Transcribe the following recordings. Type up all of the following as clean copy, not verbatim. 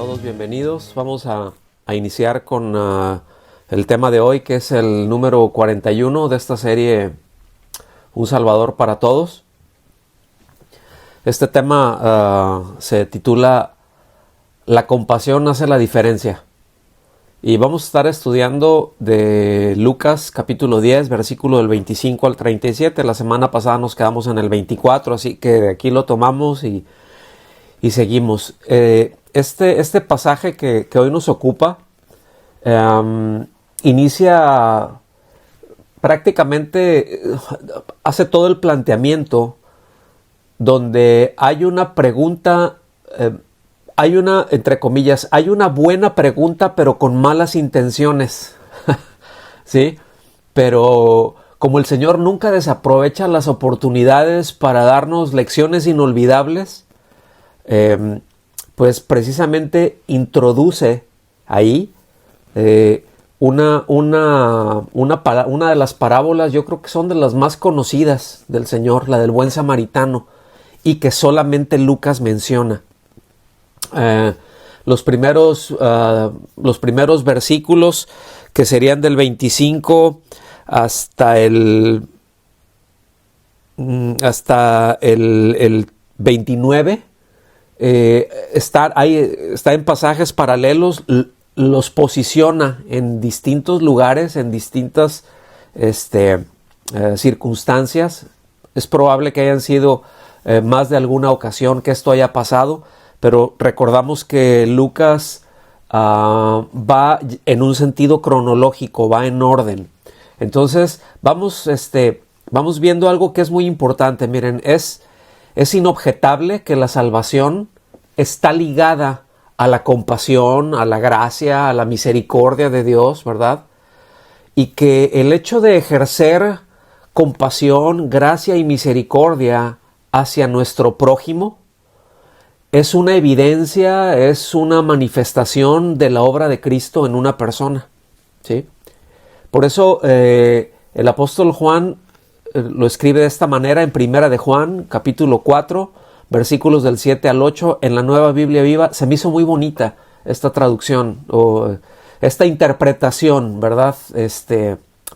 todos bienvenidos. Vamos a iniciar con el tema de hoy, que es el número 41 de esta serie Un Salvador para Todos. Este tema se titula La compasión hace la diferencia. Y vamos a estar estudiando de Lucas capítulo 10, versículo del 25 al 37. La semana pasada nos quedamos en el 24, así que de aquí lo tomamos y seguimos. Este pasaje que hoy nos ocupa inicia prácticamente, hace todo el planteamiento donde hay una pregunta, hay una, entre comillas, hay una buena pregunta pero con malas intenciones, ¿sí? Pero como el Señor nunca desaprovecha las oportunidades para darnos lecciones inolvidables, pues precisamente introduce ahí una de las parábolas, yo creo que son de las más conocidas del Señor, la del buen samaritano, y que solamente Lucas menciona. Los primeros versículos, que serían del 25 hasta el 29, está en pasajes paralelos, los posiciona en distintos lugares, en distintas circunstancias. Es probable que hayan sido más de alguna ocasión que esto haya pasado, pero recordamos que Lucas va en un sentido cronológico, va en orden. Entonces vamos viendo algo que es muy importante. Miren, es inobjetable que la salvación está ligada a la compasión, a la gracia, a la misericordia de Dios, ¿verdad? Y que el hecho de ejercer compasión, gracia y misericordia hacia nuestro prójimo es una evidencia, es una manifestación de la obra de Cristo en una persona, ¿sí? Por eso el apóstol Juan lo escribe de esta manera en Primera de Juan, capítulo 4, versículos del 7 al 8, en la Nueva Biblia Viva. Se me hizo muy bonita esta traducción, o esta interpretación, ¿verdad?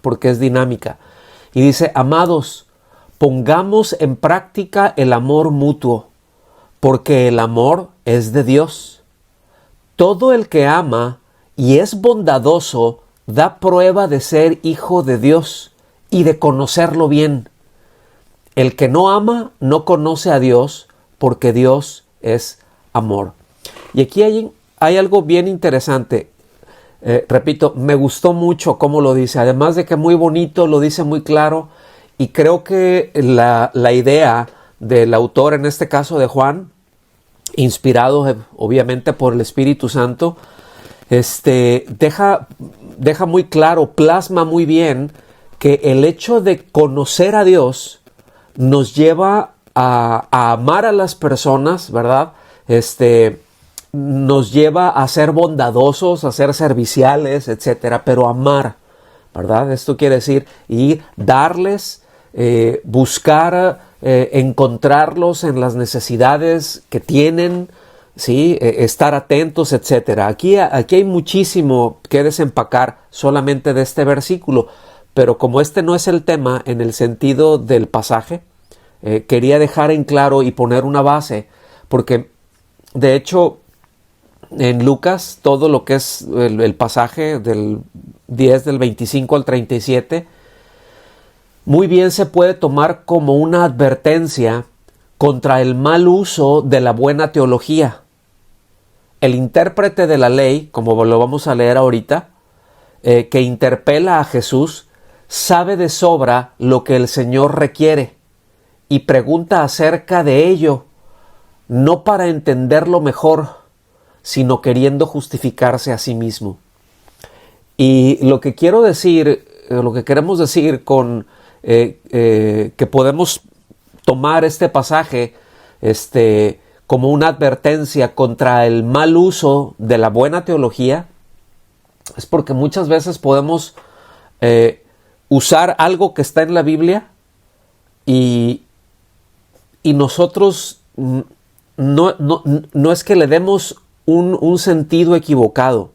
Porque es dinámica. Y dice: amados, pongamos en práctica el amor mutuo, porque el amor es de Dios. Todo el que ama y es bondadoso da prueba de ser hijo de Dios y de conocerlo bien. El que no ama no conoce a Dios, porque Dios es amor. Y aquí hay algo bien interesante. Repito, me gustó mucho cómo lo dice. Además de que muy bonito, lo dice muy claro. Y creo que la idea del autor, en este caso de Juan, inspirado obviamente por el Espíritu Santo, deja muy claro, plasma muy bien que el hecho de conocer a Dios nos lleva a amar a las personas, ¿verdad? Nos lleva a ser bondadosos, a ser serviciales, etcétera, pero amar, ¿verdad? Esto quiere decir y darles, buscar, encontrarlos en las necesidades que tienen, ¿sí? Estar atentos, etcétera. Aquí hay muchísimo que desempacar solamente de este versículo, pero como este no es el tema en el sentido del pasaje, quería dejar en claro y poner una base, porque de hecho en Lucas todo lo que es el pasaje del 10 del 25 al 37 muy bien se puede tomar como una advertencia contra el mal uso de la buena teología. El intérprete de la ley, como lo vamos a leer ahorita, que interpela a Jesús, sabe de sobra lo que el Señor requiere y pregunta acerca de ello, no para entenderlo mejor, sino queriendo justificarse a sí mismo. Y lo que quiero decir, lo que queremos decir con que podemos tomar este pasaje como una advertencia contra el mal uso de la buena teología, es porque muchas veces podemos usar algo que está en la Biblia y nosotros no es que le demos un sentido equivocado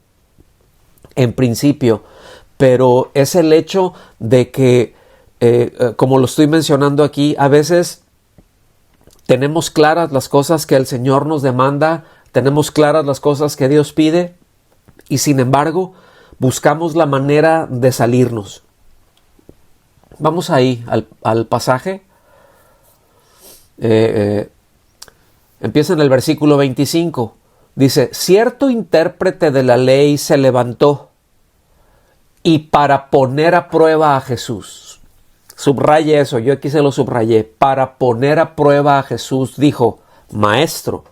en principio, pero es el hecho de que, como lo estoy mencionando aquí, a veces tenemos claras las cosas que el Señor nos demanda, tenemos claras las cosas que Dios pide, y sin embargo buscamos la manera de salirnos. Vamos ahí al pasaje. Empieza en el versículo 25. Dice: cierto intérprete de la ley se levantó y para poner a prueba a Jesús. Subraye eso, yo aquí se lo subrayé. Para poner a prueba a Jesús dijo: Maestro,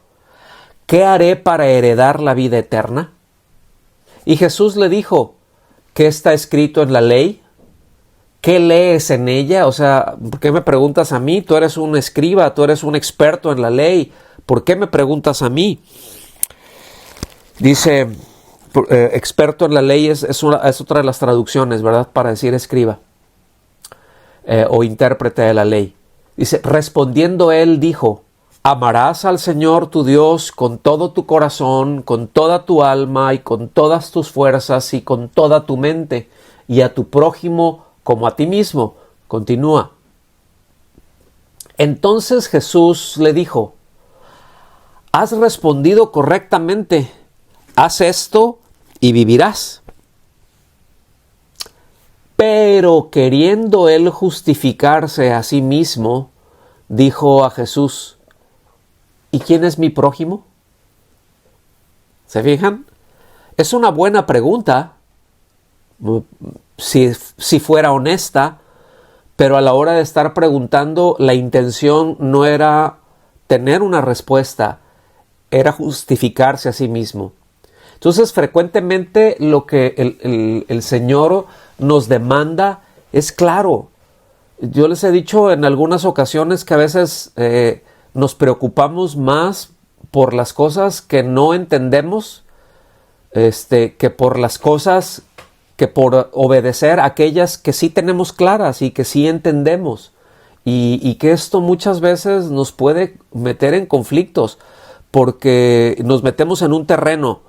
¿qué haré para heredar la vida eterna? Y Jesús le dijo: ¿qué está escrito en la ley? ¿Qué lees en ella? O sea, ¿por qué me preguntas a mí? Tú eres un escriba, tú eres un experto en la ley. ¿Por qué me preguntas a mí? Dice, experto en la ley es otra de las traducciones, ¿verdad? Para decir escriba o intérprete de la ley. Dice, respondiendo él dijo: amarás al Señor tu Dios con todo tu corazón, con toda tu alma y con todas tus fuerzas y con toda tu mente, y a tu prójimo como a ti mismo. Continúa. Entonces Jesús le dijo: has respondido correctamente, haz esto y vivirás. Pero queriendo él justificarse a sí mismo, dijo a Jesús: ¿y quién es mi prójimo? ¿Se fijan? Es una buena pregunta, si fuera honesta, pero a la hora de estar preguntando, la intención no era tener una respuesta, era justificarse a sí mismo. Entonces, frecuentemente lo que el Señor nos demanda es claro. Yo les he dicho en algunas ocasiones que a veces nos preocupamos más por las cosas que no entendemos, que por las cosas, que por obedecer a aquellas que sí tenemos claras y que sí entendemos. Y que esto muchas veces nos puede meter en conflictos, porque nos metemos en un terreno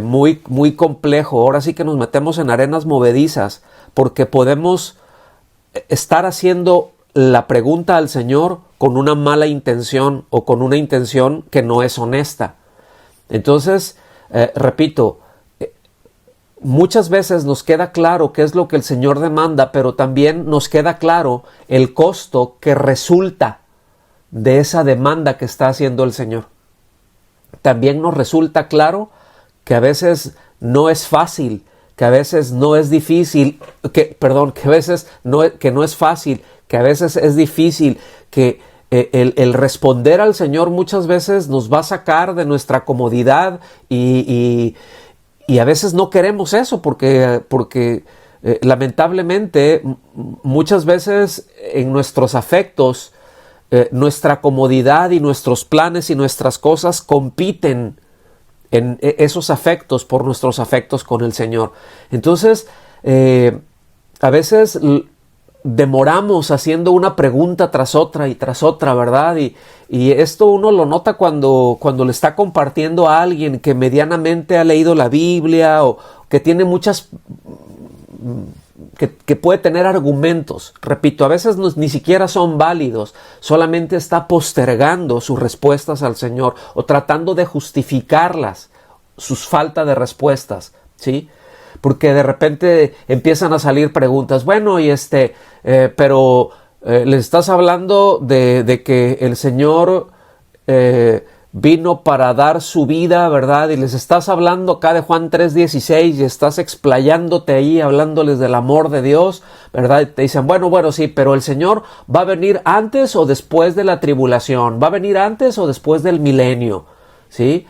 muy, muy complejo. Ahora sí que nos metemos en arenas movedizas, porque podemos estar haciendo la pregunta al Señor con una mala intención o con una intención que no es honesta. Entonces, repito, muchas veces nos queda claro qué es lo que el Señor demanda, pero también nos queda claro el costo que resulta de esa demanda que está haciendo el Señor. También nos resulta claro que a veces no es fácil, que a veces no es difícil, que a veces que no es fácil, que a veces es difícil, que el responder al Señor muchas veces nos va a sacar de nuestra comodidad y a veces no queremos eso porque lamentablemente muchas veces en nuestros afectos, nuestra comodidad y nuestros planes y nuestras cosas compiten en esos afectos por nuestros afectos con el Señor. Entonces, a veces demoramos haciendo una pregunta tras otra y tras otra, ¿verdad? Y esto uno lo nota cuando le está compartiendo a alguien que medianamente ha leído la Biblia o que tiene muchas... Que puede tener argumentos. Repito, a veces ni siquiera son válidos, solamente está postergando sus respuestas al Señor o tratando de justificarlas, sus falta de respuestas, ¿sí? Porque de repente empiezan a salir preguntas, bueno, pero les estás hablando de que el Señor vino para dar su vida, ¿verdad? Y les estás hablando acá de Juan 3:16 y estás explayándote ahí, hablándoles del amor de Dios, ¿verdad? Y te dicen, bueno, sí, pero el Señor va a venir antes o después de la tribulación, va a venir antes o después del milenio, ¿sí?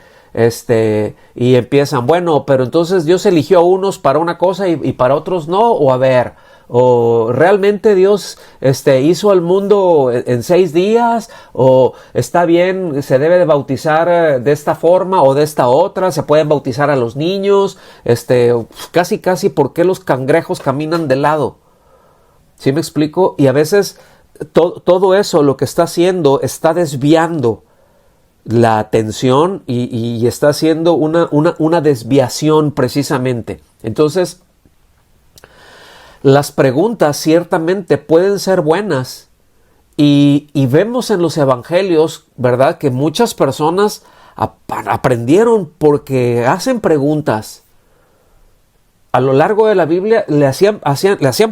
Y empiezan, bueno, pero entonces Dios eligió a unos para una cosa y para otros no, o a ver, o realmente Dios hizo al mundo en 6 días, o está bien, se debe de bautizar de esta forma o de esta otra, se pueden bautizar a los niños, casi ¿por qué los cangrejos caminan de lado? ¿Sí me explico? Y a veces todo eso lo que está haciendo está desviando la atención y está haciendo una desviación precisamente. Entonces, las preguntas ciertamente pueden ser buenas y vemos en los evangelios, ¿verdad?, que muchas personas aprendieron porque hacen preguntas. A lo largo de la Biblia le hacían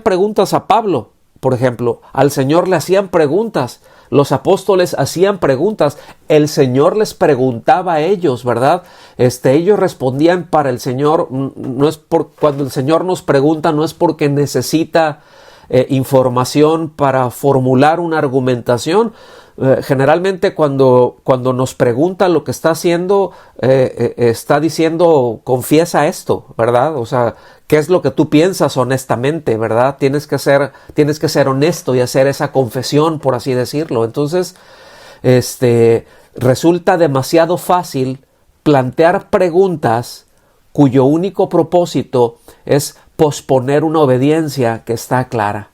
preguntas a Pablo, por ejemplo. Al Señor le hacían preguntas. Los apóstoles hacían preguntas. El Señor les preguntaba a ellos, ¿verdad? Ellos respondían para el Señor. No es cuando el Señor nos pregunta, no es porque necesita información para formular una argumentación. Generalmente cuando nos pregunta lo que está haciendo, está diciendo, confiesa esto, ¿verdad? O sea, ¿qué es lo que tú piensas honestamente, verdad? Tienes que ser honesto y hacer esa confesión, por así decirlo. Entonces, resulta demasiado fácil plantear preguntas cuyo único propósito es posponer una obediencia que está clara.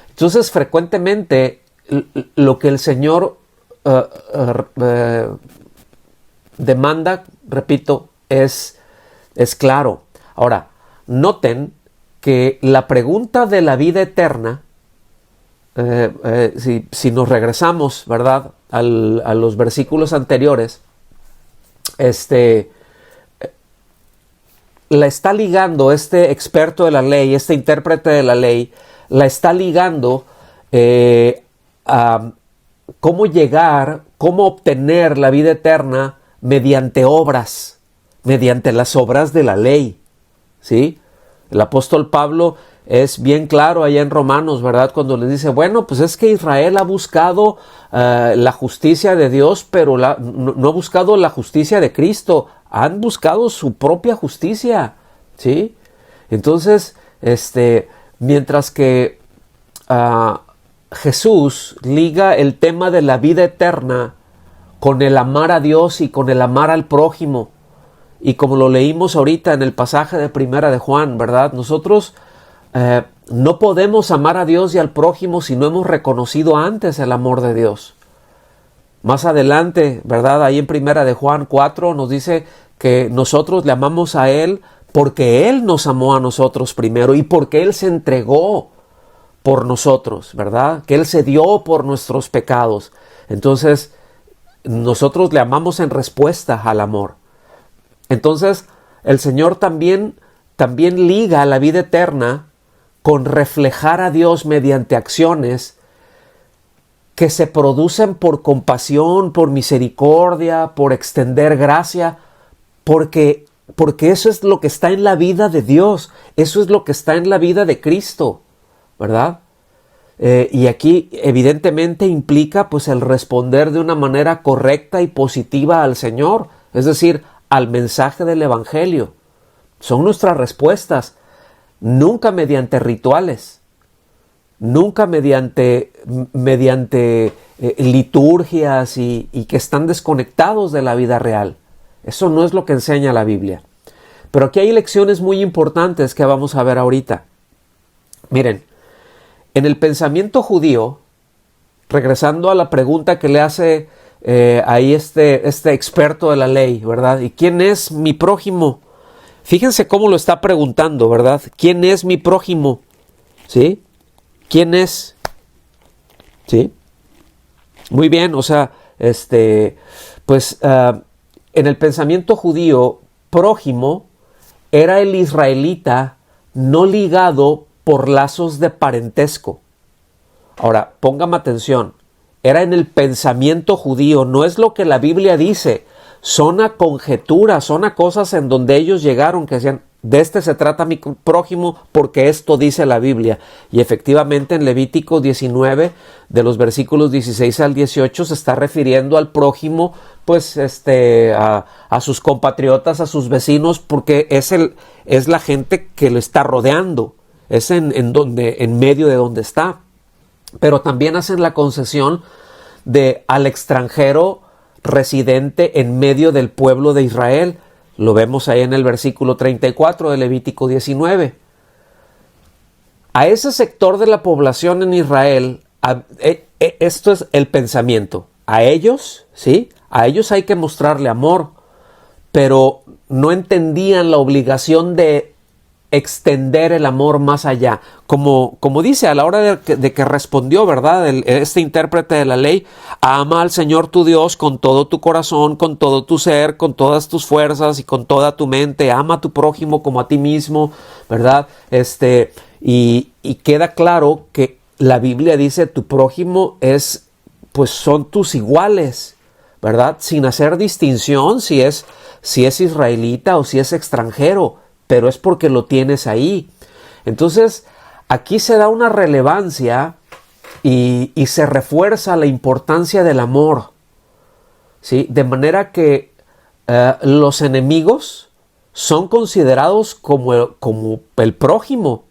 Entonces, frecuentemente, lo que el Señor demanda, repito, es claro. Ahora, noten que la pregunta de la vida eterna, si nos regresamos, ¿verdad?, a los versículos anteriores, la está ligando este experto de la ley, este intérprete de la ley, la está ligando a cómo obtener la vida eterna mediante obras, mediante las obras de la ley, ¿sí? El apóstol Pablo es bien claro allá en Romanos, ¿verdad?, cuando les dice, bueno, pues es que Israel ha buscado la justicia de Dios, pero no ha buscado la justicia de Cristo, han buscado su propia justicia, ¿sí? Entonces, mientras que Jesús liga el tema de la vida eterna con el amar a Dios y con el amar al prójimo, y como lo leímos ahorita en el pasaje de Primera de Juan, ¿verdad? Nosotros no podemos amar a Dios y al prójimo si no hemos reconocido antes el amor de Dios. Más adelante, ¿verdad?, ahí en Primera de Juan 4 nos dice que nosotros le amamos a Él porque Él nos amó a nosotros primero y porque Él se entregó por nosotros, ¿verdad?, que Él se dio por nuestros pecados. Entonces, nosotros le amamos en respuesta al amor. Entonces, el Señor también liga la vida eterna con reflejar a Dios mediante acciones que se producen por compasión, por misericordia, por extender gracia, porque eso es lo que está en la vida de Dios, eso es lo que está en la vida de Cristo, ¿verdad? Y aquí evidentemente implica pues el responder de una manera correcta y positiva al Señor, es decir, al mensaje del Evangelio. Son nuestras respuestas, nunca mediante rituales, nunca mediante liturgias y que están desconectados de la vida real. Eso no es lo que enseña la Biblia. Pero aquí hay lecciones muy importantes que vamos a ver ahorita. Miren, en el pensamiento judío, regresando a la pregunta que le hace ahí este experto de la ley, ¿verdad? ¿Y quién es mi prójimo? Fíjense cómo lo está preguntando, ¿verdad? ¿Quién es mi prójimo? ¿Sí? ¿Quién es? ¿Sí? Muy bien, o sea, pues en el pensamiento judío, prójimo era el israelita no ligado por lazos de parentesco. Ahora, póngame atención, era en el pensamiento judío, no es lo que la Biblia dice, son a conjeturas, son a cosas en donde ellos llegaron que decían, de este se trata mi prójimo porque esto dice la Biblia. Y efectivamente en Levítico 19, de los versículos 16 al 18, se está refiriendo al prójimo, pues a sus compatriotas, a sus vecinos, porque es la gente que lo está rodeando, es en medio de donde está. Pero también hacen la concesión de al extranjero residente en medio del pueblo de Israel. Lo vemos ahí en el versículo 34 de Levítico 19. A ese sector de la población en Israel, esto es el pensamiento. A ellos, ¿sí? A ellos hay que mostrarle amor, pero no entendían la obligación de extender el amor más allá. Como dice a la hora de que respondió, ¿verdad? Este intérprete de la ley: ama al Señor tu Dios con todo tu corazón, con todo tu ser, con todas tus fuerzas y con toda tu mente. Ama a tu prójimo como a ti mismo, ¿verdad? Y queda claro que la Biblia dice tu prójimo pues son tus iguales, ¿verdad? Sin hacer distinción si es israelita o si es extranjero, pero es porque lo tienes ahí. Entonces, aquí se da una relevancia y se refuerza la importancia del amor, ¿sí? De manera que los enemigos son considerados como el prójimo.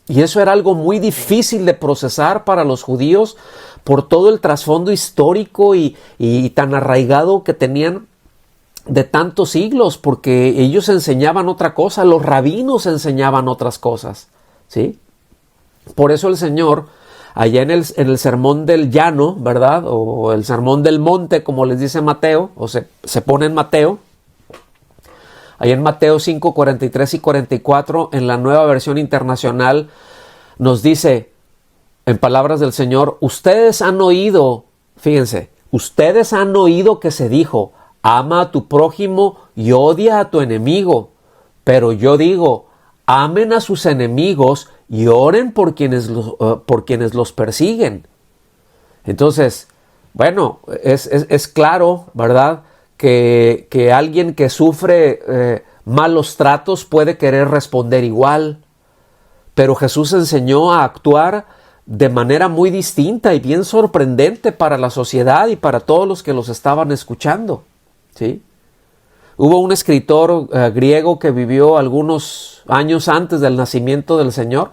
Y eso era algo muy difícil de procesar para los judíos por todo el trasfondo histórico y tan arraigado que tenían de tantos siglos, porque ellos enseñaban otra cosa, los rabinos enseñaban otras cosas, ¿sí? Por eso el Señor, allá en el sermón del llano, ¿verdad? O el sermón del monte, como les dice Mateo, o se pone en Mateo, allá en Mateo 5, 43 y 44, en la Nueva Versión Internacional, nos dice, en palabras del Señor: ustedes han oído, fíjense, ustedes han oído que se dijo: ama a tu prójimo y odia a tu enemigo. Pero yo digo, amen a sus enemigos y oren por quienes los persiguen. Entonces, bueno, es claro, ¿verdad?, que alguien que sufre malos tratos puede querer responder igual. Pero Jesús enseñó a actuar de manera muy distinta y bien sorprendente para la sociedad y para todos los que los estaban escuchando, ¿sí? Hubo un escritor griego que vivió algunos años antes del nacimiento del Señor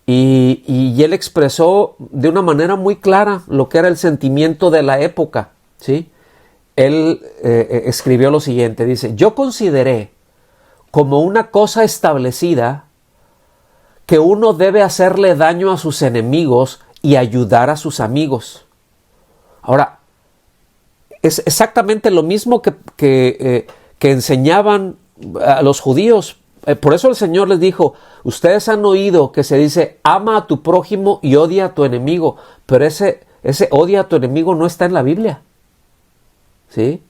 y él expresó de una manera muy clara lo que era el sentimiento de la época, ¿sí? Él escribió lo siguiente, dice: yo consideré como una cosa establecida que uno debe hacerle daño a sus enemigos y ayudar a sus amigos. Ahora, es exactamente lo mismo que enseñaban a los judíos. Por eso el Señor les dijo: ustedes han oído que se dice ama a tu prójimo y odia a tu enemigo, pero ese odia a tu enemigo no está en la Biblia, ¿sí?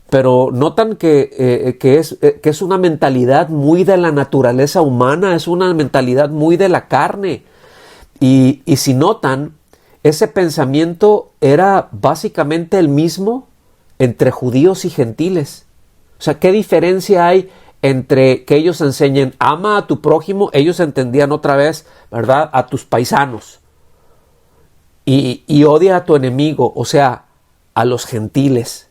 Pero notan que es una mentalidad muy de la naturaleza humana, es una mentalidad muy de la carne. Y si notan, ese pensamiento era básicamente el mismo entre judíos y gentiles. O sea, ¿qué diferencia hay entre que ellos enseñen ama a tu prójimo? Ellos entendían otra vez, ¿verdad?, a tus paisanos. Y odia a tu enemigo, o sea, a los gentiles.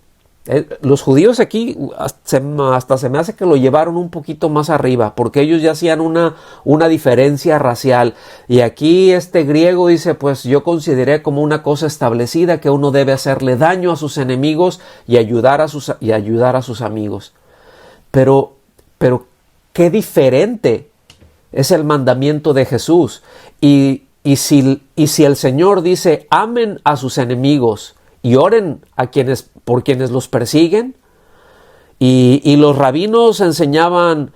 Los judíos aquí hasta se me hace que lo llevaron un poquito más arriba, porque ellos ya hacían una diferencia racial. Y aquí este griego dice: pues yo consideré como una cosa establecida que uno debe hacerle daño a sus enemigos y ayudar a sus amigos. Pero qué diferente es el mandamiento de Jesús. Y si el Señor dice: amen a sus enemigos y oren por quienes los persiguen, y los rabinos enseñaban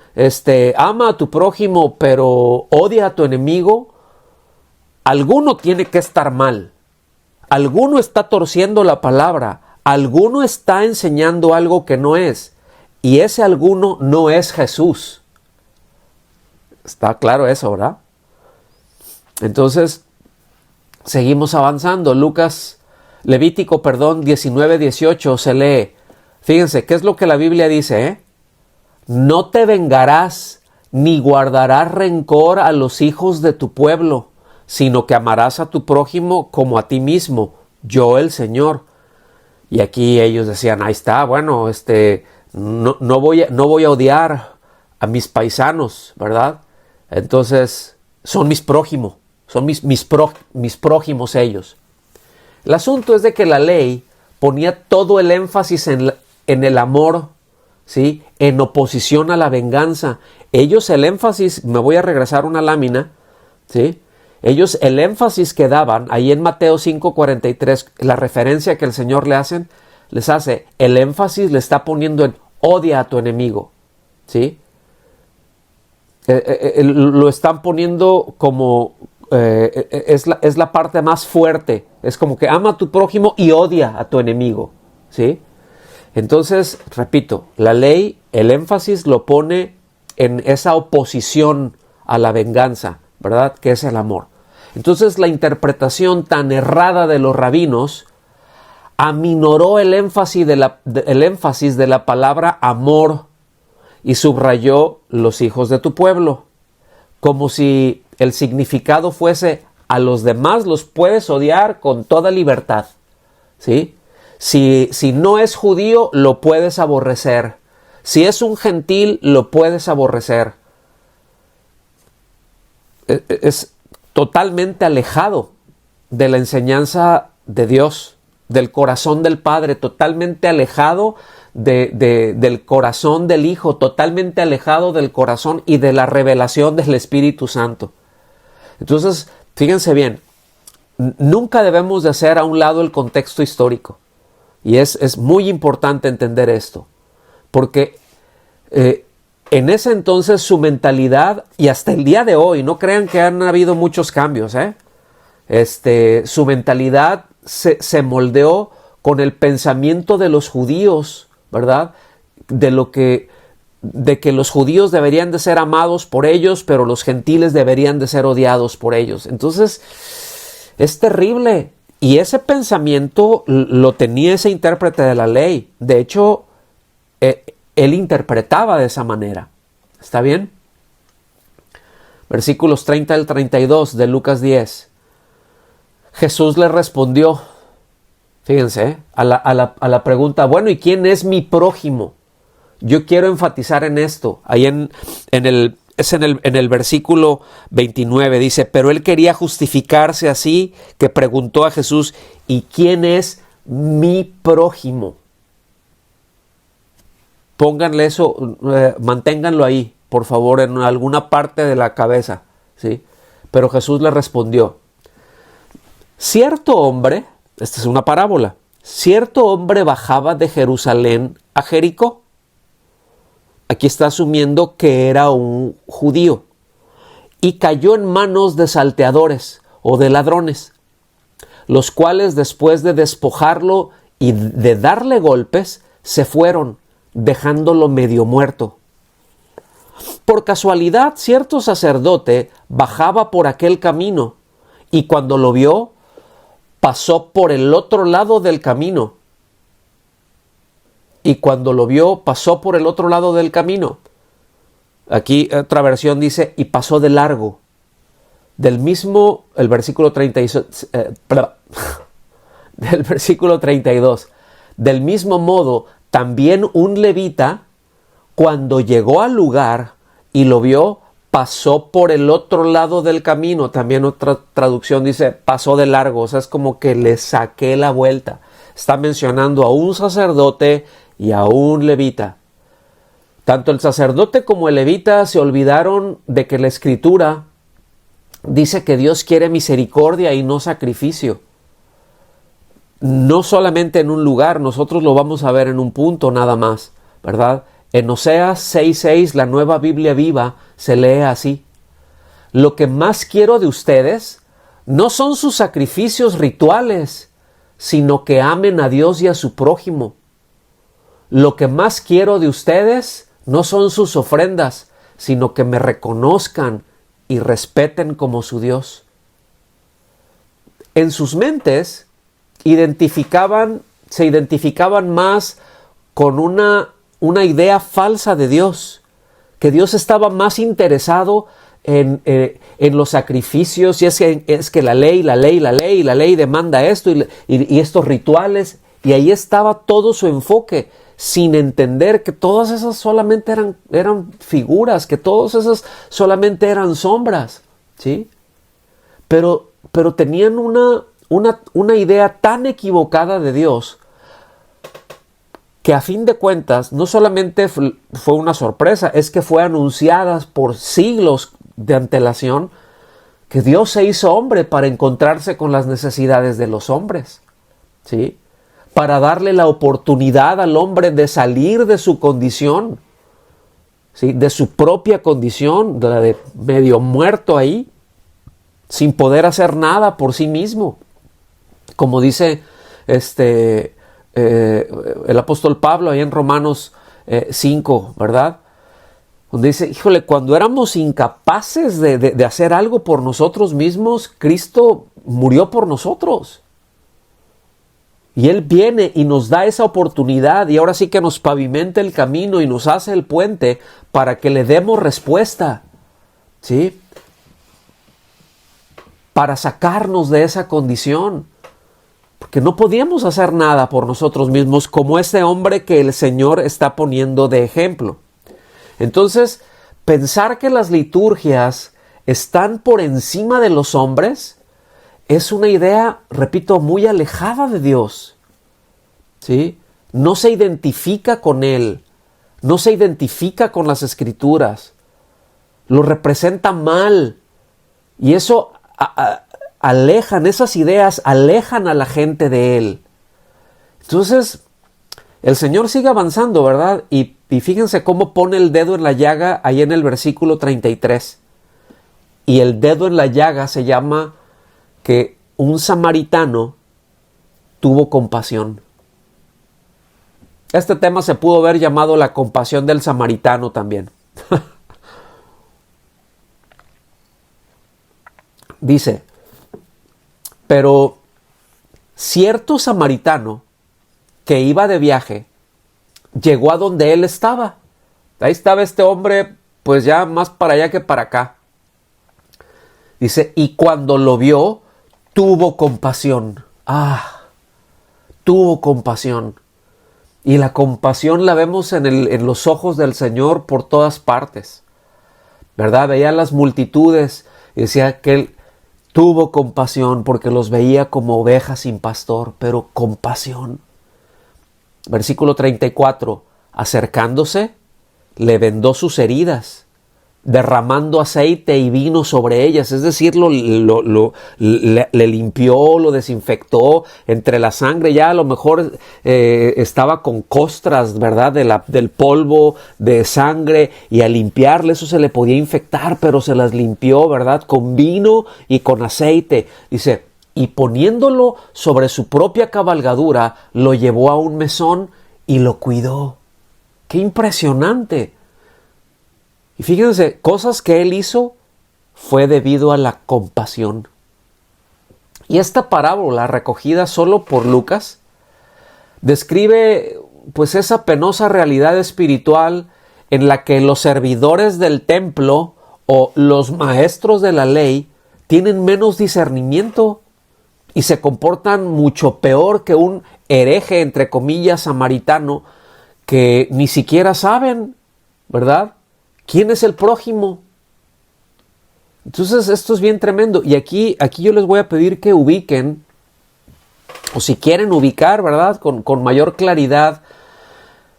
ama a tu prójimo pero odia a tu enemigo, alguno tiene que estar mal, alguno está torciendo la palabra, alguno está enseñando algo que no es, y ese alguno no es Jesús. Está claro eso, ¿verdad? Entonces seguimos avanzando. Levítico 19:18 se lee. Fíjense, ¿qué es lo que la Biblia dice? No te vengarás ni guardarás rencor a los hijos de tu pueblo, sino que amarás a tu prójimo como a ti mismo, yo el Señor. Y aquí ellos decían: ahí está, bueno, no voy a odiar a mis paisanos, ¿verdad? Entonces son mis prójimos, son mis prójimos ellos. El asunto es de que la ley ponía todo el énfasis en el amor, ¿sí?, en oposición a la venganza. Ellos el énfasis, me voy a regresar una lámina, ¿sí? Ellos el énfasis que daban, ahí en Mateo 5:43, la referencia que el Señor le hacen, les hace, el énfasis le está poniendo en odia a tu enemigo, ¿sí? Lo están poniendo como, es la parte más fuerte, es como que ama a tu prójimo y odia a tu enemigo, ¿sí? Entonces, repito, la ley, el énfasis lo pone en esa oposición a la venganza, ¿verdad? Que es el amor. Entonces, la interpretación tan errada de los rabinos aminoró el énfasis de la palabra amor y subrayó los hijos de tu pueblo, como si el significado fuese a los demás los puedes odiar con toda libertad, ¿sí? Si no es judío, lo puedes aborrecer. Si es un gentil, lo puedes aborrecer. Es totalmente alejado de la enseñanza de Dios, del corazón del Padre, totalmente alejado del corazón del Hijo, totalmente alejado del corazón y de la revelación del Espíritu Santo. Entonces, fíjense bien, nunca debemos de hacer a un lado el contexto histórico. Y es muy importante entender esto, porque en ese entonces su mentalidad, y hasta el día de hoy, no crean que han habido muchos cambios, su mentalidad se moldeó con el pensamiento de los judíos, ¿verdad? De que los judíos deberían de ser amados por ellos, pero los gentiles deberían de ser odiados por ellos. Entonces, es terrible. Y ese pensamiento lo tenía ese intérprete de la ley. De hecho, él interpretaba de esa manera. ¿Está bien? Versículos 30 al 32 de Lucas 10. Jesús le respondió, fíjense, a la pregunta, bueno, ¿y quién es mi prójimo? Yo quiero enfatizar en esto. Ahí en el versículo 29 dice, pero él quería justificarse así que preguntó a Jesús, ¿y quién es mi prójimo? Pónganle eso, manténganlo ahí, por favor, en alguna parte de la cabeza, ¿sí? Pero Jesús le respondió, cierto hombre, esta es una parábola, cierto hombre bajaba de Jerusalén a Jericó. Aquí está asumiendo que era un judío y cayó en manos de salteadores o de ladrones, los cuales después de despojarlo y de darle golpes, se fueron, dejándolo medio muerto. Por casualidad, cierto sacerdote bajaba por aquel camino y cuando lo vio, pasó por el otro lado del camino. Y cuando lo vio, pasó por el otro lado del camino. Aquí otra versión dice, y pasó de largo. Del mismo, el versículo 36, del versículo 32. Del mismo modo, también un levita, cuando llegó al lugar y lo vio, pasó por el otro lado del camino. También otra traducción dice, pasó de largo. O sea, es como que le saqué la vuelta. Está mencionando a un sacerdote y a un levita. Tanto el sacerdote como el levita se olvidaron de que la Escritura dice que Dios quiere misericordia y no sacrificio. No solamente en un lugar, nosotros lo vamos a ver en un punto nada más, ¿verdad? En Oseas 6:6, la Nueva Biblia Viva, se lee así. Lo que más quiero de ustedes no son sus sacrificios rituales, sino que amen a Dios y a su prójimo. Lo que más quiero de ustedes no son sus ofrendas, sino que me reconozcan y respeten como su Dios. En sus mentes se identificaban más con una idea falsa de Dios, que Dios estaba más interesado en los sacrificios, y es que la ley demanda esto y estos rituales, y ahí estaba todo su enfoque, sin entender que todas esas solamente eran figuras, que todas esas solamente eran sombras, ¿sí? Pero tenían una idea tan equivocada de Dios, que a fin de cuentas no solamente fue una sorpresa, es que fue anunciada por siglos de antelación, que Dios se hizo hombre para encontrarse con las necesidades de los hombres, ¿sí? para darle la oportunidad al hombre de salir de su condición, ¿sí? De su propia condición, de la de medio muerto ahí, sin poder hacer nada por sí mismo. Como dice el apóstol Pablo ahí en Romanos 5, ¿verdad? Donde dice, híjole, cuando éramos incapaces de hacer algo por nosotros mismos, Cristo murió por nosotros. Y Él viene y nos da esa oportunidad, y ahora sí que nos pavimenta el camino y nos hace el puente para que le demos respuesta, ¿sí? Para sacarnos de esa condición. Porque no podíamos hacer nada por nosotros mismos, como este hombre que el Señor está poniendo de ejemplo. Entonces, pensar que las liturgias están por encima de los hombres es una idea, repito, muy alejada de Dios, ¿sí? No se identifica con Él, no se identifica con las Escrituras, lo representa mal, y eso esas ideas alejan a la gente de Él. Entonces, el Señor sigue avanzando, ¿verdad? Y fíjense cómo pone el dedo en la llaga ahí en el versículo 33. Y el dedo en la llaga se llama que un samaritano tuvo compasión. Este tema se pudo haber llamado la compasión del samaritano también. Dice, pero cierto samaritano que iba de viaje llegó a donde él estaba. Ahí estaba este hombre, pues ya más para allá que para acá. Dice, y cuando lo vio, tuvo compasión. Tuvo compasión. Y la compasión la vemos en los ojos del Señor por todas partes, ¿verdad? Veía las multitudes y decía que Él tuvo compasión porque los veía como ovejas sin pastor, pero compasión. Versículo 34, acercándose, le vendó sus heridas, derramando aceite y vino sobre ellas, es decir, le limpió, lo desinfectó entre la sangre, ya a lo mejor estaba con costras, ¿verdad? Del polvo de sangre, y al limpiarle eso se le podía infectar, pero se las limpió, ¿verdad? Con vino y con aceite, dice, y poniéndolo sobre su propia cabalgadura, lo llevó a un mesón y lo cuidó. ¡Qué impresionante! Y fíjense, cosas que él hizo fue debido a la compasión. Y esta parábola, recogida solo por Lucas, describe pues esa penosa realidad espiritual en la que los servidores del templo o los maestros de la ley tienen menos discernimiento y se comportan mucho peor que un hereje, entre comillas, samaritano, que ni siquiera saben, ¿verdad?, ¿quién es el prójimo? Entonces esto es bien tremendo. Y aquí yo les voy a pedir que ubiquen, o si quieren ubicar, ¿verdad?, con mayor claridad,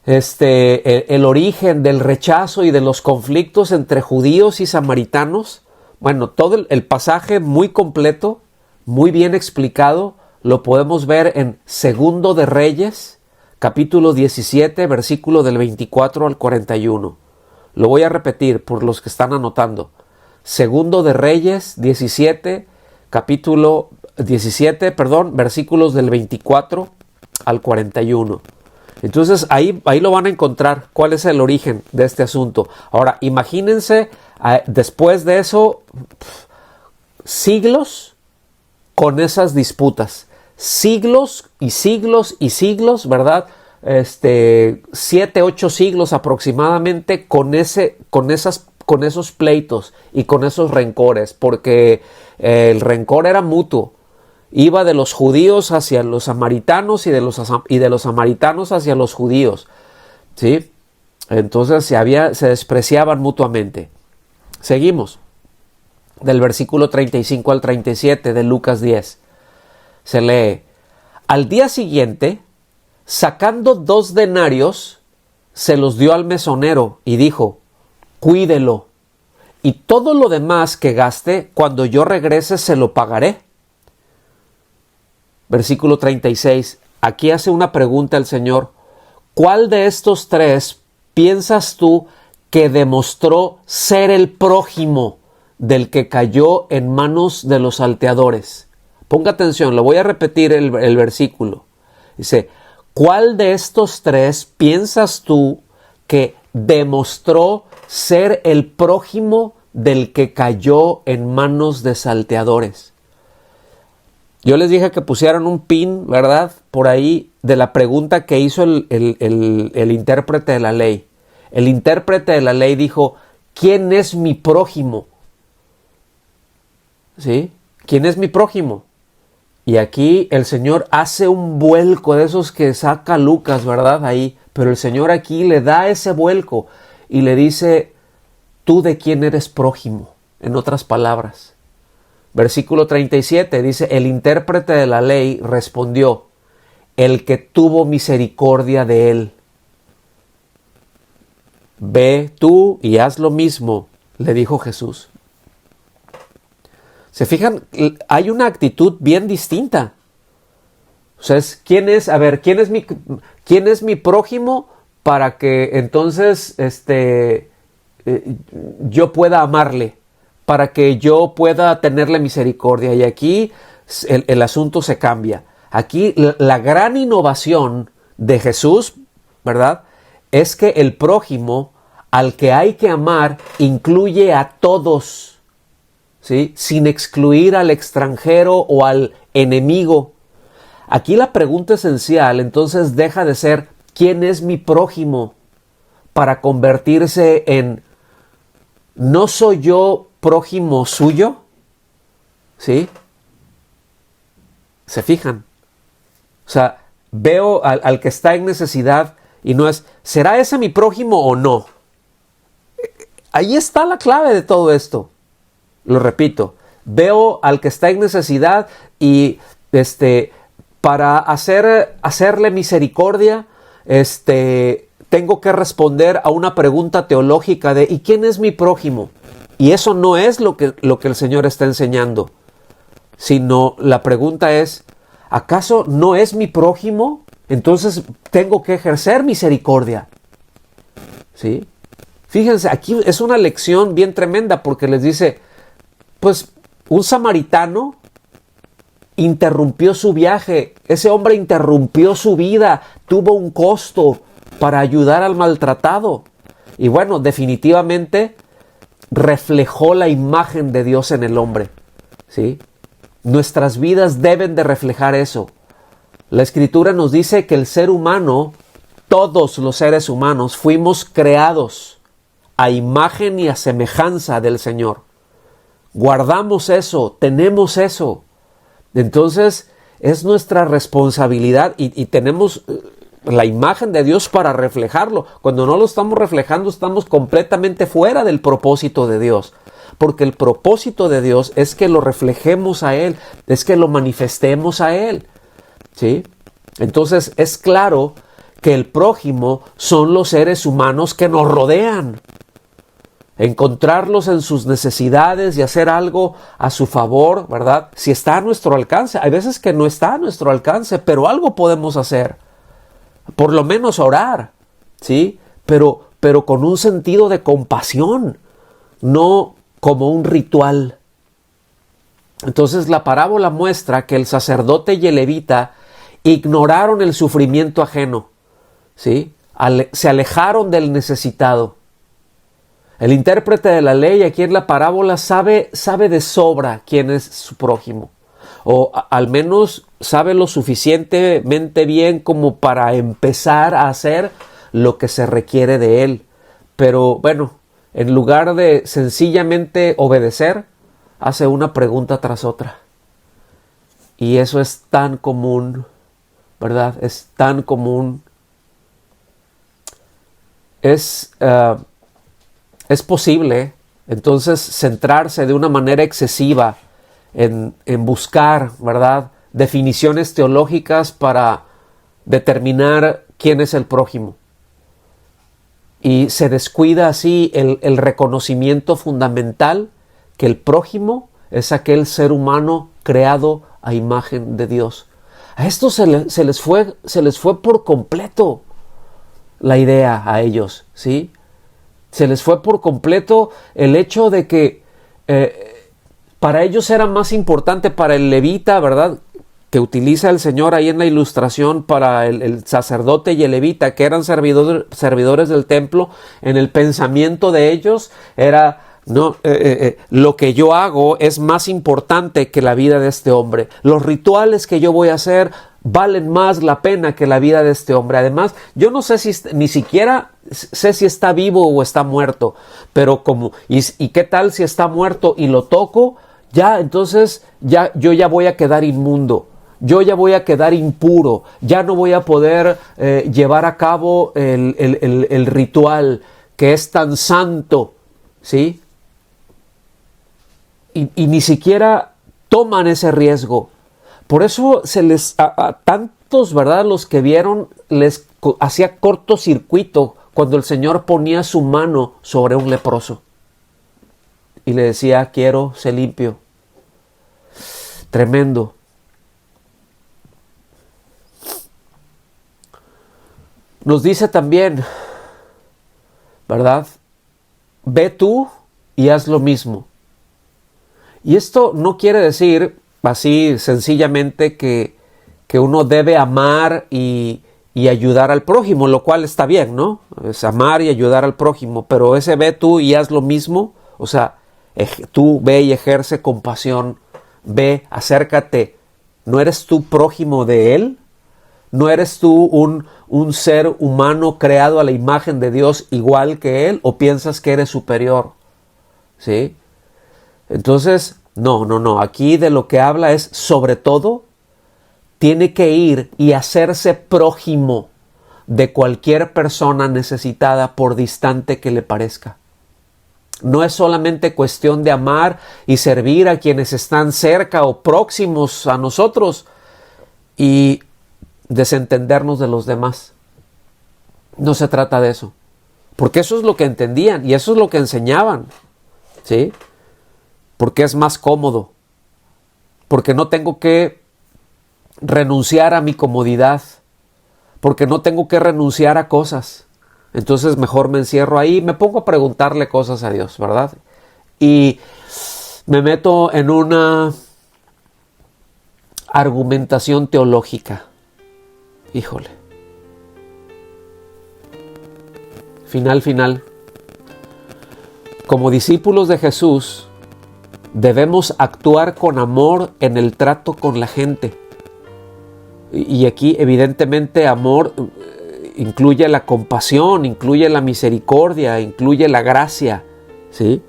el origen del rechazo y de los conflictos entre judíos y samaritanos. Bueno, todo el pasaje muy completo, muy bien explicado, lo podemos ver en Segundo de Reyes, capítulo 17, versículo del 24 al 41. Lo voy a repetir por los que están anotando. Segundo de Reyes 17, capítulo 17, versículos del 24 al 41. Entonces ahí lo van a encontrar cuál es el origen de este asunto. Ahora, imagínense después de eso siglos con esas disputas. Siglos y siglos y siglos, ¿verdad? 7, 8 siglos aproximadamente con esos pleitos y con esos rencores, porque el rencor era mutuo, iba de los judíos hacia los samaritanos y de los samaritanos hacia los judíos, ¿sí? Entonces se despreciaban mutuamente. Seguimos del versículo 35 al 37 de Lucas 10. Se lee: al día siguiente, sacando 2 denarios, se los dio al mesonero y dijo: cuídelo, y todo lo demás que gaste, cuando yo regrese se lo pagaré. Versículo 36. aquí hace una pregunta el Señor. ¿Cuál de estos tres piensas tú que demostró ser el prójimo del que cayó en manos de los salteadores? Ponga atención, lo voy a repetir el versículo. Dice, ¿cuál de estos tres piensas tú que demostró ser el prójimo del que cayó en manos de salteadores? Yo les dije que pusieran un pin, ¿verdad?, por ahí de la pregunta que hizo el intérprete de la ley. El intérprete de la ley dijo, ¿quién es mi prójimo? ¿Sí? ¿Quién es mi prójimo? Y aquí el Señor hace un vuelco de esos que saca Lucas, ¿verdad? Ahí. Pero el Señor aquí le da ese vuelco y le dice, ¿tú de quién eres prójimo? En otras palabras. Versículo 37 dice, el intérprete de la ley respondió, el que tuvo misericordia de él. Ve tú y haz lo mismo, le dijo Jesús. ¿Se fijan? Hay una actitud bien distinta. O sea, ¿quién es mi prójimo para que entonces yo pueda amarle? Para que yo pueda tenerle misericordia. Y aquí el asunto se cambia. Aquí la gran innovación de Jesús, ¿verdad?, es que el prójimo al que hay que amar incluye a todos, ¿sí?, sin excluir al extranjero o al enemigo. Aquí la pregunta esencial entonces deja de ser ¿quién es mi prójimo?, para convertirse en ¿no soy yo prójimo suyo? ¿Sí? ¿Se fijan? O sea, veo al que está en necesidad y no es, ¿será ese mi prójimo o no? Ahí está la clave de todo esto. Lo repito, veo al que está en necesidad y para hacerle misericordia, tengo que responder a una pregunta teológica de ¿y quién es mi prójimo? Y eso no es lo que el Señor está enseñando, sino la pregunta es, ¿acaso no es mi prójimo? Entonces tengo que ejercer misericordia. ¿Sí? Fíjense, aquí es una lección bien tremenda porque les dice, pues un samaritano interrumpió su viaje, ese hombre interrumpió su vida, tuvo un costo para ayudar al maltratado. Y bueno, definitivamente reflejó la imagen de Dios en el hombre. ¿Sí? Nuestras vidas deben de reflejar eso. La Escritura nos dice que el ser humano, todos los seres humanos, fuimos creados a imagen y a semejanza del Señor. Guardamos eso, tenemos eso. Entonces es nuestra responsabilidad y tenemos la imagen de Dios para reflejarlo. Cuando no lo estamos reflejando, estamos completamente fuera del propósito de Dios. Porque el propósito de Dios es que lo reflejemos a Él, es que lo manifestemos a Él. ¿Sí? Entonces es claro que el prójimo son los seres humanos que nos rodean. Encontrarlos en sus necesidades y hacer algo a su favor, ¿verdad? Si está a nuestro alcance. Hay veces que no está a nuestro alcance, pero algo podemos hacer. Por lo menos orar, ¿sí? Pero con un sentido de compasión, no como un ritual. Entonces la parábola muestra que el sacerdote y el levita ignoraron el sufrimiento ajeno, ¿sí? Se alejaron del necesitado. El intérprete de la ley aquí en la parábola sabe de sobra quién es su prójimo. O al menos sabe lo suficientemente bien como para empezar a hacer lo que se requiere de él. Pero bueno, en lugar de sencillamente obedecer, hace una pregunta tras otra. Y eso es tan común, ¿verdad? Es tan común. Es posible entonces centrarse de una manera excesiva en buscar, ¿verdad?, definiciones teológicas para determinar quién es el prójimo. Y se descuida así el reconocimiento fundamental que el prójimo es aquel ser humano creado a imagen de Dios. A estos se les fue por completo la idea a ellos, ¿sí? Se les fue por completo el hecho de que para ellos era más importante, para el levita, ¿verdad?, que utiliza el Señor ahí en la ilustración para el sacerdote y el levita, que eran servidores del templo, en el pensamiento de ellos era, no, lo que yo hago es más importante que la vida de este hombre. Los rituales que yo voy a hacer valen más la pena que la vida de este hombre. Además, yo no sé ni siquiera sé si está vivo o está muerto, pero ¿y qué tal si está muerto y lo toco? Ya, entonces, yo ya voy a quedar inmundo. Yo ya voy a quedar impuro, ya no voy a poder llevar a cabo el ritual que es tan santo, ¿sí? Y ni siquiera toman ese riesgo. Por eso a tantos, ¿verdad?, los que vieron, les hacía cortocircuito cuando el Señor ponía su mano sobre un leproso y le decía, quiero ser limpio. Tremendo. Nos dice también, ¿verdad? Ve tú y haz lo mismo. Y esto no quiere decir así sencillamente que uno debe amar y ayudar al prójimo, lo cual está bien, ¿no? Es amar y ayudar al prójimo, pero ese ve tú y haz lo mismo, o sea, tú ve y ejerce compasión, ve, acércate. ¿No eres tú prójimo de él? ¿No eres tú un ser humano creado a la imagen de Dios igual que él? ¿O piensas que eres superior? ¿Sí? Entonces, no. Aquí de lo que habla es, sobre todo, tiene que ir y hacerse prójimo de cualquier persona necesitada, por distante que le parezca. No es solamente cuestión de amar y servir a quienes están cerca o próximos a nosotros y desentendernos de los demás. No se trata de eso, porque eso es lo que entendían y eso es lo que enseñaban, ¿sí? Porque es más cómodo, porque no tengo que renunciar a mi comodidad, porque no tengo que renunciar a cosas. Entonces mejor me encierro ahí y me pongo a preguntarle cosas a Dios, ¿verdad? Y me meto en una argumentación teológica. Híjole. Final. Como discípulos de Jesús, debemos actuar con amor en el trato con la gente. Y aquí, evidentemente, amor incluye la compasión, incluye la misericordia, incluye la gracia, ¿sí?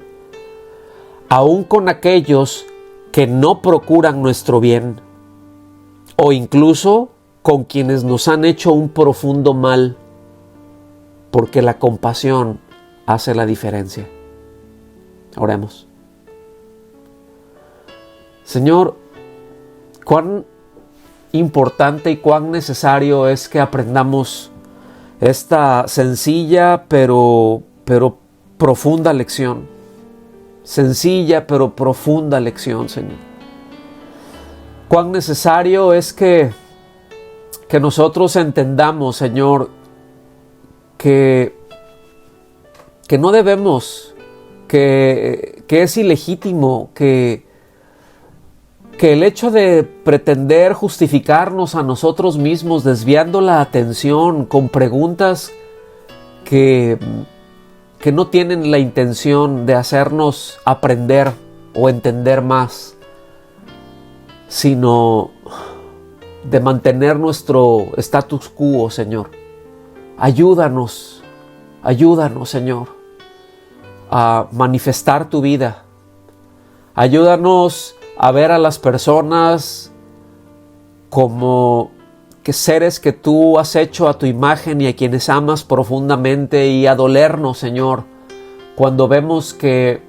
Aún con aquellos que no procuran nuestro bien, o incluso con quienes nos han hecho un profundo mal, porque la compasión hace la diferencia. Oremos. Señor, cuán importante y cuán necesario es que aprendamos esta sencilla pero profunda lección. Sencilla pero profunda lección, Señor. Cuán necesario es que nosotros entendamos, Señor, que no debemos, que es ilegítimo, que el hecho de pretender justificarnos a nosotros mismos, desviando la atención con preguntas que no tienen la intención de hacernos aprender o entender más, sino de mantener nuestro status quo, Señor. Ayúdanos, Señor, a manifestar tu vida. Ayúdanos a ver a las personas como que seres que tú has hecho a tu imagen y a quienes amas profundamente, y a dolernos, Señor, cuando vemos que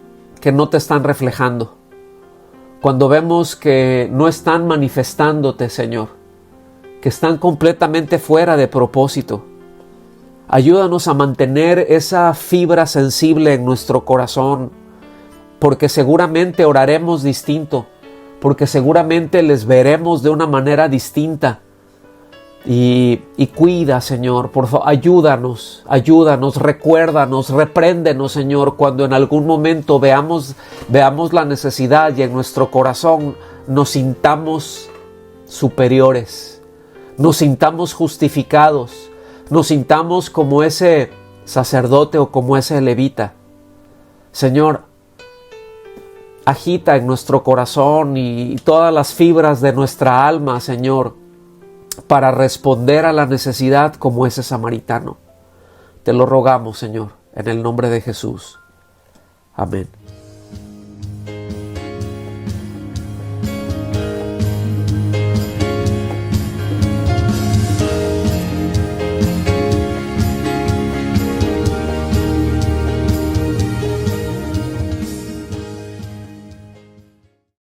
no te están reflejando, cuando vemos que no están manifestándote, Señor, que están completamente fuera de propósito. Ayúdanos a mantener esa fibra sensible en nuestro corazón, porque seguramente oraremos distinto, porque seguramente les veremos de una manera distinta, y cuida, Señor, por favor, ayúdanos, recuérdanos, repréndenos, Señor, cuando en algún momento veamos la necesidad y en nuestro corazón nos sintamos superiores, nos sintamos justificados, nos sintamos como ese sacerdote o como ese levita. Señor, agita en nuestro corazón y todas las fibras de nuestra alma, Señor, para responder a la necesidad como ese samaritano. Te lo rogamos, Señor, en el nombre de Jesús. Amén.